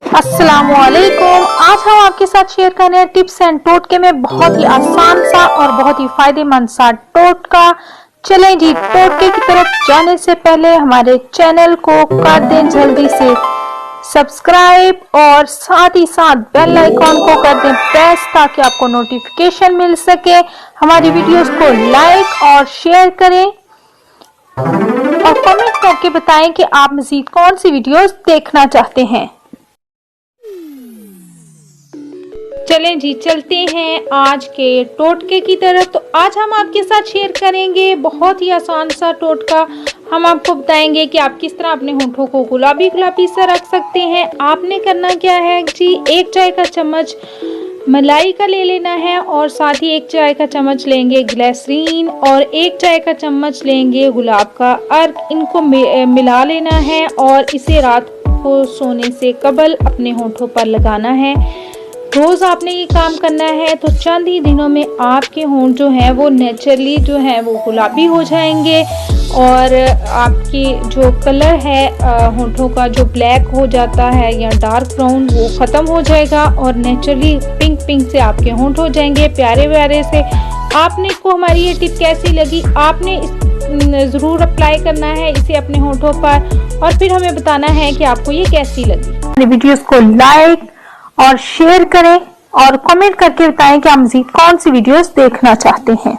अस्सलामुअलैकुम। आज हम आपके साथ शेयर कर रहे हैं टिप्स एंड टोटके में बहुत ही आसान सा और बहुत ही फायदेमंद सा टोटका। चलें जी, टोटके की तरफ जाने से पहले हमारे चैनल को कर दें जल्दी से सब्सक्राइब और साथ ही साथ बेल आइकॉन को कर दें प्रेस ताकि आपको नोटिफिकेशन मिल सके। हमारी वीडियोस को लाइक और शेयर करें और कमेंट करके बताएं कि आप मजीद कौन सी वीडियोस देखना चाहते हैं। चलें जी, चलते हैं आज के टोटके की तरफ। तो आज हम आपके साथ शेयर करेंगे बहुत ही आसान सा टोटका। हम आपको बताएंगे कि आप किस तरह अपने होंठों को गुलाबी गुलाबी सा रख सकते हैं। आपने करना क्या है जी, 1 चाय का चम्मच मलाई का ले लेना है और साथ ही 1 चाय का चम्मच लेंगे ग्लिसरीन और 1 चाय का चम्मच लेंगे गुलाब का अर्क। इनको मिला लेना है और इसे रात को सोने से कबल अपने होंठों पर लगाना है। रोज़ आपने ये काम करना है तो चंद ही दिनों में आपके होंठ जो हैं वो नेचुरली जो है वो गुलाबी हो जाएंगे और आपकी जो कलर है होंठों का जो ब्लैक हो जाता है या डार्क ब्राउन वो ख़त्म हो जाएगा और नेचुरली पिंक पिंक से आपके होंठ हो जाएंगे प्यारे प्यारे से। आपने को हमारी ये टिप कैसी लगी, आपने ज़रूर अप्लाई करना है इसे अपने होंठों पर और फिर हमें बताना है कि आपको ये कैसी लगी। वीडियोस को लाइक और शेयर करें और कमेंट करके बताएं कि आप मज़ीद कौन सी वीडियोस देखना चाहते हैं।